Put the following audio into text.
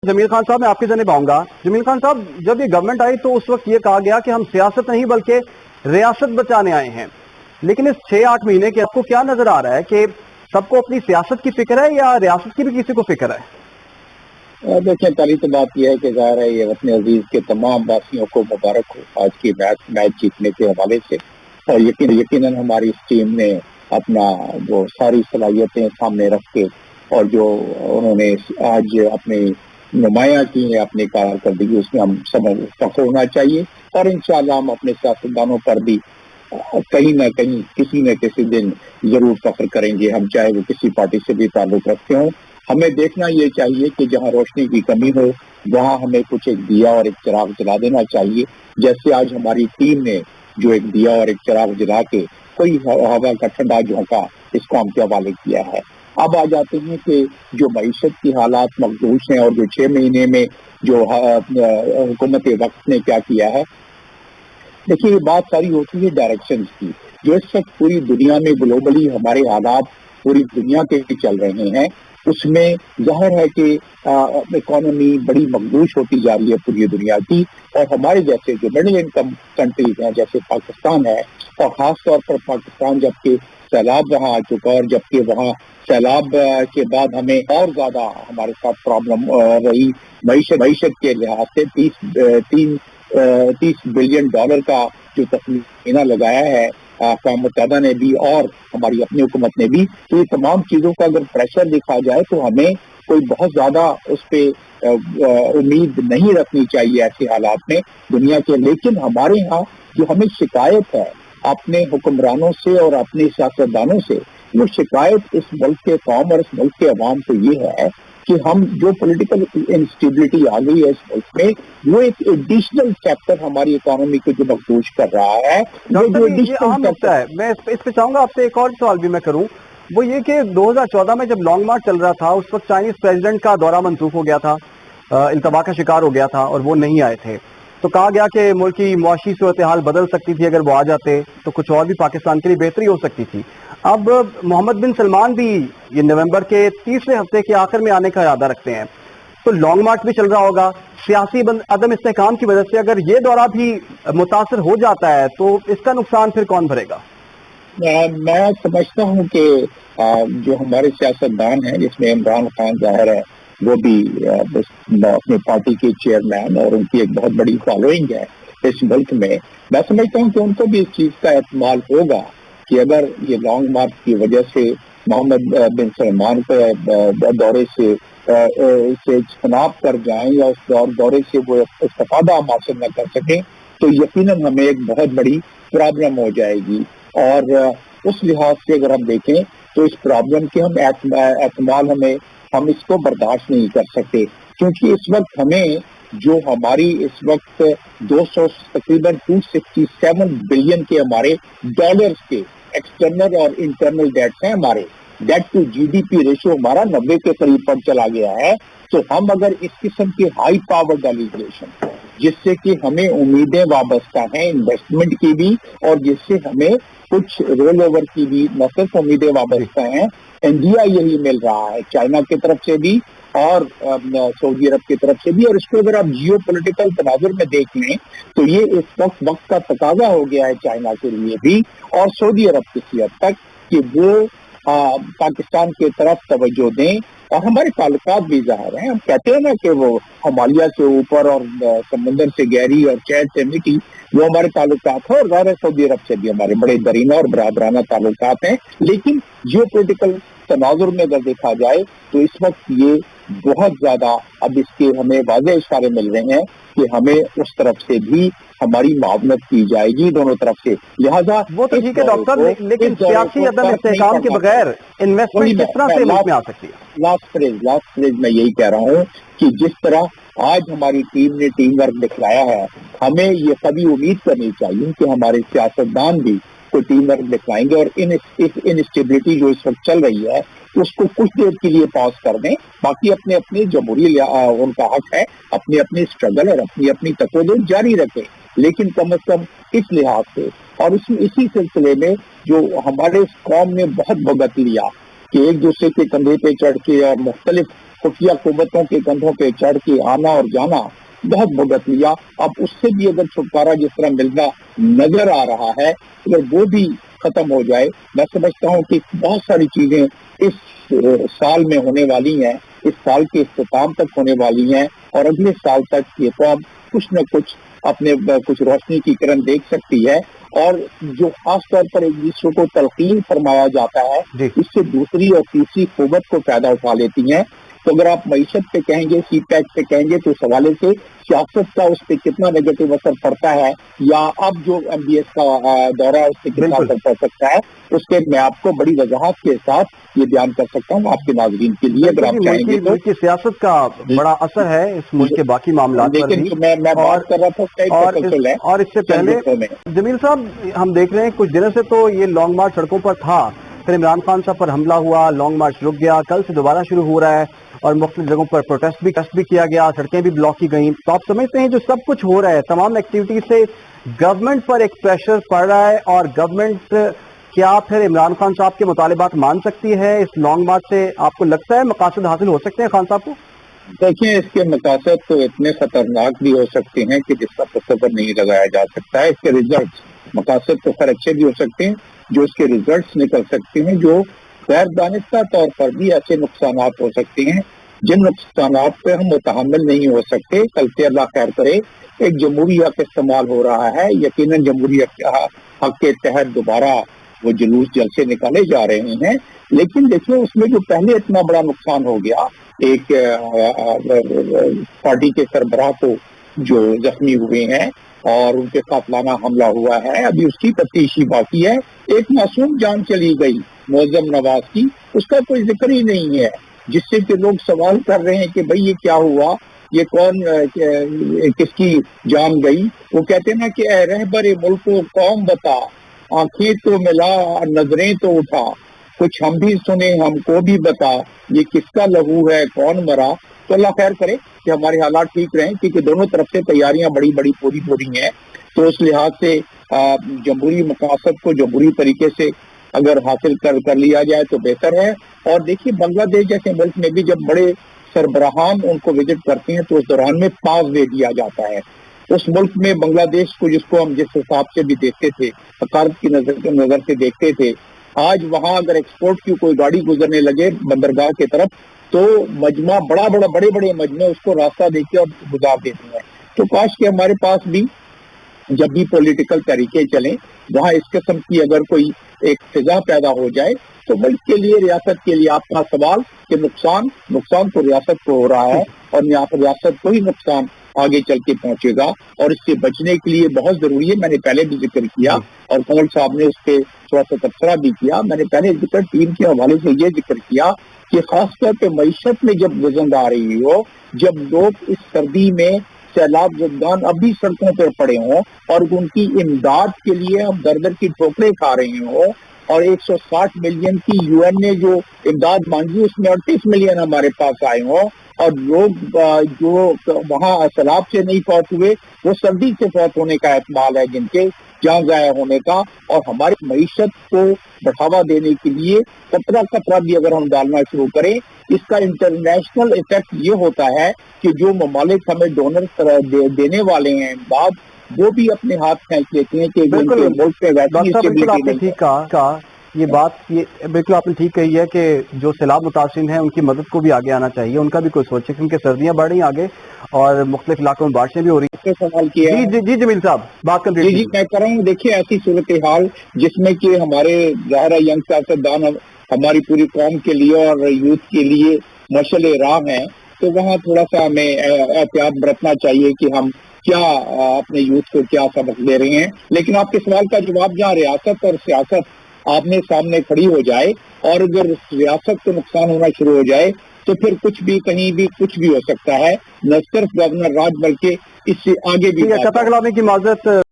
جمیل خان صاحب میں آپ کی جانب آؤں گا. جمیل خان صاحب، جب یہ گورنمنٹ آئی تو اس وقت یہ کہا گیا کہ ہم سیاست نہیں بلکہ ریاست بچانے آئے ہیں، لیکن اس 6-8 مہینے کے آپ کو کیا نظر آ رہا ہے کہ سب کو اپنی سیاست کی فکر ہے یا ریاست کی بھی کسی کو فکر ہے؟ دیکھیں، پہلی تو بات یہ ہے کہ ظاہر ہے یہ وطن عزیز کے تمام واسیوں کو مبارک ہو آج کی میچ جیتنے کے حوالے سے، اور یقیناً ہماری اس ٹیم نے اپنا جو ساری صلاحیتیں سامنے رکھ کے اور جو انہوں نے آج اپنی نمایاں کی ہے اپنی کارکردگی، اس میں ہم سب فخر ہونا چاہیے، اور انشاءاللہ ہم اپنے سیاستدانوں پر بھی کہیں نہ کہیں کسی نہ کسی دن ضرور فخر کریں گے، ہم چاہے وہ کسی پارٹی سے بھی تعلق رکھتے ہوں. ہمیں دیکھنا یہ چاہیے کہ جہاں روشنی کی کمی ہو وہاں ہمیں کچھ ایک دیا اور ایک چراغ جلا دینا چاہیے، جیسے آج ہماری ٹیم نے جو ایک دیا اور ایک چراغ جلا کے کوئی ہوا کا ٹھنڈا جھونکا اس قوم کے حوالے کیا ہے. اب آ جاتے ہیں کہ جو معیشت کی حالات مخدوش ہیں اور جو 6 مہینے میں جو حکومت وقت نے کیا کیا ہے. دیکھیے، یہ بات ساری ہوتی ہے ڈائریکشنز کی. جو اس وقت پوری دنیا میں گلوبلی ہمارے حالات پوری دنیا کے چل رہے ہیں، اس میں ظاہر ہے کہ اکانومی بڑی مخدوش ہوتی جا رہی ہے پوری دنیا کی، اور ہمارے جیسے جو مڈل انکم کنٹریز ہیں جیسے پاکستان ہے، اور خاص طور پر پاکستان جبکہ سیلاب وہاں آ چکا، اور جبکہ وہاں سیلاب کے بعد ہمیں اور زیادہ ہمارے ساتھ پرابلم رہی معیشت کے لحاظ سے. 30 بلین ڈالر کا جو تخمینہ لگایا ہے اقوام متحدہ نے بھی اور ہماری اپنی حکومت نے بھی. تو یہ تمام چیزوں کا اگر پریشر دیکھا جائے تو ہمیں کوئی بہت زیادہ اس پہ امید نہیں رکھنی چاہیے ایسے حالات میں دنیا کے. لیکن ہمارے ہاں جو ہمیں شکایت ہے اپنے حکمرانوں سے اور اپنے سیاستدانوں سے، وہ شکایت اس ملک کے قوم اور اس ملک کے عوام کو یہ ہے کہ ہم جو پولیٹیکل انسٹیبلٹی آ گئی ہے اس ملک میں، وہ ایک ایڈیشنل فیکٹر ہماری اکانومی کو جو مخدوش کر رہا ہے. یہ عام نقطہ ہے. میں اس پہ چاہوں گا آپ سے ایک اور سوال بھی میں کروں، وہ یہ کہ 2014 میں جب لانگ مارچ چل رہا تھا اس وقت چائنیز پریزیڈنٹ کا دورہ منسوخ ہو گیا تھا، التبا کا شکار ہو گیا تھا اور وہ نہیں آئے تھے. تو کہا گیا کہ ملک کی معاشی صورتحال بدل سکتی تھی، اگر وہ آ جاتے تو کچھ اور بھی پاکستان کے لیے بہتری ہو سکتی تھی. اب محمد بن سلمان بھی یہ نومبر کے تیسرے ہفتے کے آخر میں آنے کا ارادہ رکھتے ہیں، تو لانگ مارچ بھی چل رہا ہوگا. سیاسی عدم استحکام کی وجہ سے اگر یہ دورہ بھی متاثر ہو جاتا ہے تو اس کا نقصان پھر کون بھرے گا؟ میں سمجھتا ہوں کہ جو ہمارے سیاستدان ہیں جس میں عمران خان ظاہر ہے وہ بھی اپنی پارٹی کے چیئرمین اور ان کی ایک بہت بڑی فالوئنگ ہے اس ملک میں سمجھتا ہوں کہ ان کو بھی اس چیز کا احتمال ہوگا کہ اگر یہ لانگ مارچ کی وجہ سے محمد بن سلمان کے دورے سے اجتناب کر جائیں یا اس دورے سے وہ استفادہ حاصل نہ کر سکیں تو یقیناً ہمیں ایک بہت بڑی پرابلم ہو جائے گی. اور اس لحاظ سے اگر ہم دیکھیں تو اس پرابلم کے احتمال ہم اس کو برداشت نہیں کر سکتے، کیونکہ اس وقت ہمیں جو ہماری اس وقت تقریباً 267 بلین کے ہمارے ڈالرز کے ایکسٹرنل اور انٹرنل ڈیٹس ہیں، ہمارے debt to G D P ratio ہمارا 90 کے قریب پر چلا گیا ہے. تو ہم اگر اس قسم کی ہائی پاور ڈیلیگیشن جس سے کہ ہمیں امیدیں وابستہ ہیں انویسٹمنٹ کی بھی اور جس سے ہمیں کچھ رول اوور کی بھی نہ صرف امیدیں وابستہ ہیں، انڈیا یہی مل رہا ہے چائنا کی طرف سے بھی اور سعودی عرب کی طرف سے بھی. اور اس کو اگر آپ جیو پولیٹیکل تناظر میں دیکھ لیں تو یہ اس وقت کا تقاضا ہو گیا ہے چائنا کے لیے بھی اور سعودی عرب کسی حد تک کہ وہ پاکستان کی طرف توجہ دیں. اور ہمارے تعلقات بھی ظاہر ہیں، ہم کہتے ہیں نا کہ وہ ہمالیہ سے اوپر اور سمندر سے گہری اور چین سے میٹھی وہ ہمارے تعلقات ہیں، اور ظاہر سعودی عرب سے بھی ہمارے بڑے درینہ اور برادرانہ تعلقات ہیں. لیکن جیو پولیٹیکل تناظر میں اگر دیکھا جائے تو اس وقت یہ بہت زیادہ اب اس کے ہمیں واضح اشارے مل رہے ہیں کہ ہمیں اس طرف سے بھی ہماری معاونت کی جائے گی دونوں طرف سے. لہٰذا وہ تو ٹھیک ہے ڈاکٹر صاحب، لیکن سیاسی عدم استحکام کے بغیر انویسٹمنٹ کس طرح سے ملک میں آ سکتی ہے؟ لاسٹ فریز میں یہی کہہ رہا ہوں کہ جس طرح آج ہماری ٹیم نے ٹیم ورک دکھلایا ہے ہمیں یہ کبھی امید کرنی چاہیے کہ ہمارے سیاستدان بھی کوئی ٹیم ورک دکھلائیں گے اور انسٹیبلٹی جو اس وقت چل رہی ہے اس کو کچھ دیر کے لیے پاس کر دیں. باقی اپنے جمہوری ان کا حق ہے اپنی اسٹرگل اور اپنی تقویت جاری رکھیں، لیکن کم از کم اس لحاظ سے اور اسی سلسلے میں جو ہمارے اس قوم نے بہت بھگت لیا کہ ایک دوسرے کے کندھے پہ چڑھ کے اور مختلف خفیہ قوتوں کے کندھوں پہ چڑھ کے آنا اور جانا بہت بھگت لیا. اب اس سے بھی اگر چھٹکارا جس طرح ملنا نظر آ رہا ہے، اگر وہ بھی ختم ہو جائے، میں سمجھتا ہوں کہ بہت ساری چیزیں اس سال میں ہونے والی ہیں، اس سال کے اختتام تک ہونے والی ہیں، اور اگلے سال تک یہ قوم کچھ نہ کچھ اپنے کچھ روشنی کی کرن دیکھ سکتی ہے. اور جو خاص طور پر ایک دوسرے کو تلقین فرمایا جاتا ہے، جی اس سے دوسری اور تیسری قوت کو فائدہ اٹھا لیتی ہیں. تو اگر آپ معیشت پہ کہیں گے، سی پیک پہ کہیں گے، تو اس حوالے سے سیاست کا اس پہ کتنا نیگیٹو اثر پڑتا ہے، یا اب جو ایم بی ایس کا دورہ ہے اس پہ کتنا بالکل اثر پڑ سکتا ہے، اس پہ میں آپ کو بڑی وضاحت کے ساتھ یہ بیان کر سکتا ہوں آپ کے ناظرین کے لیے اگر آپ چاہیں گے تو. ملکی سیاست کا بڑا اثر ہے اس ملک کے باقی معاملات پر لیکن بھی. جو میں بات کر رہا تھا اس کا ایک تسلسل ہے اور اس سے چند پہلے رخوں میں. جمیل صاحب، ہم دیکھ رہے ہیں کچھ دنوں سے تو یہ لانگ مارچ سڑکوں پر تھا، پھر عمران خان صاحب پر حملہ ہوا، لانگ مارچ رک گیا، کل سے دوبارہ شروع ہو رہا ہے اور مختلف جگہوں پر پروٹیسٹ بھی کیا گیا، سڑکیں بھی بلاک کی گئیں. تو آپ سمجھتے ہیں جو سب کچھ ہو رہا ہے، تمام ایکٹیویٹیز سے گورنمنٹ پر ایک پریشر پڑ رہا ہے، اور گورنمنٹ کیا پھر عمران خان صاحب کے مطالبات مان سکتی ہے؟ اس لانگ مارچ سے آپ کو لگتا ہے مقاصد حاصل ہو سکتے ہیں خان صاحب کو؟ دیکھیں، اس کے مقاصد تو اتنے خطرناک بھی ہو سکتے ہیں کہ جس کا تصور نہیں لگایا جا سکتا ہے. اس کے ریزلٹس، مقاصد تو خیر اچھے بھی ہو سکتے ہیں، جو اس کے ریزلٹس نکل سکتے ہیں جو غیر دانستہ طور پر بھی ایسے نقصانات ہو سکتے ہیں جن نقصانات پہ ہم متحمل نہیں ہو سکتے. کل سے اللہ خیر کرے، ایک جمہوری حق استعمال ہو رہا ہے، یقیناً جمہوری حق کے تحت دوبارہ وہ جلوس جلسے نکالے جا رہے ہیں. لیکن دیکھیں، اس میں جو پہلے اتنا بڑا نقصان ہو گیا، ایک پارٹی کے سربراہ کو جو زخمی ہوئے ہیں اور ان کے قاتلانہ حملہ ہوا ہے، ابھی اس کی تفتیش باقی ہے. ایک معصوم جان چلی گئی معظم نواز کی، اس کا کوئی ذکر ہی نہیں ہے، جس سے کہ لوگ سوال کر رہے ہیں کہ بھئی یہ کیا ہوا، یہ کون، کس کی جان گئی. وہ کہتے ہیں نا کہ اے رہبر ملک و قوم بتا، آنکھیں تو ملا نظریں تو اٹھا، کچھ ہم بھی سنے ہم کو بھی بتا، یہ کس کا لہو ہے کون مرا. تو اللہ خیر کرے کہ ہمارے حالات ٹھیک رہیں، کیونکہ دونوں طرف سے تیاریاں بڑی پوری ہیں. تو اس لحاظ سے جمہوری مقاصد کو جمہوری طریقے سے اگر حاصل کر لیا جائے تو بہتر ہے. اور دیکھیے، بنگلہ دیش جیسے ملک میں بھی جب بڑے سربراہان ان کو وزٹ کرتے ہیں تو اس دوران میں پاس دے دیا جاتا ہے. اس ملک میں بنگلہ دیش کو، جس کو ہم جس حساب سے بھی دیکھتے تھے، حقارت کی نظر سے دیکھتے تھے، آج وہاں اگر ایکسپورٹ کی کوئی گاڑی گزرنے لگے بندرگاہ کی طرف تو مجمع بڑے بڑے مجمع اس کو راستہ دے کے اور گزار دیتے ہیں. تو کاش کہ ہمارے پاس بھی جب بھی پولیٹیکل طریقے چلیں، وہاں اس قسم کی اگر کوئی ایک فضا پیدا ہو جائے تو ملک کے لیے، ریاست کے لیے. آپ کا سوال کہ نقصان تو ریاست کو ہو رہا ہے، اور ریاست کو ہی نقصان آگے چل کے پہنچے گا، اور اس سے بچنے کے لیے بہت ضروری ہے. میں نے پہلے بھی ذکر کیا اور کمل صاحب نے اس پہ تھوڑا سا تبصرہ بھی کیا. میں نے پہلے ٹیم کے حوالے سے یہ ذکر کیا کہ خاص طور پہ معیشت میں جب وزن آ رہی ہو، جب لوگ اس سردی میں سیلاب زدگان اب بھی سڑکوں پر پڑے ہوں اور ان کی امداد کے لیے ہم در کی ٹھوکریں کھا رہے ہوں، اور 160 ملین کی یو این نے جو امداد مانگی اس میں 38 ملین ہمارے پاس آئے ہوں، اور لوگ جو وہاں سیلاب سے نہیں فوت ہوئے وہ سردی سے فوت ہونے کا احتمال ہے، جن کے جان ضائع ہونے کا. اور ہماری معیشت کو بڑھاوا دینے کے لیے قطرہ بھی اگر ہم ڈالنا شروع کریں، اس کا انٹرنیشنل ایفیکٹ یہ ہوتا ہے کہ جو ممالک ہمیں ڈونر دینے والے ہیں امداد، وہ بھی اپنے ہاتھ پھینک لیتے ہیں کہ ملک پہ ویسی اسٹیبلٹی نہیں ہے. یہ بالکل آپ نے ٹھیک کہی ہے کہ جو سیلاب متاثرین ہیں ان کی مدد کو بھی آگے آنا چاہیے، ان کا بھی کوئی سوچے، کیونکہ سردیاں بڑھ رہی ہیں آگے اور مختلف علاقوں میں بارشیں بھی ہو رہی ہیں. سوال کیا جی جمیل صاحب بات کر جی میں کر رہا ہوں. دیکھیے، ایسی صورتحال جس میں کہ ہمارے ظاہرہ ینگ سیاستدان ہماری پوری قوم کے لیے اور یوتھ کے لیے مشعل راہ ہیں، تو وہاں تھوڑا سا ہمیں احتیاط برتنا چاہیے کہ ہم کیا اپنے یوتھ کو کیا سبق دے رہے ہیں. لیکن آپ کے سوال کا جواب جہاں ریاست اور سیاست آمنے سامنے کھڑی ہو جائے اور اگر ریاست کو نقصان ہونا شروع ہو جائے تو پھر کچھ بھی کہیں بھی کچھ بھی ہو سکتا ہے، نہ صرف گورنر راج بلکہ اس سے آگے بھی. قطع کلامی کی معذرت.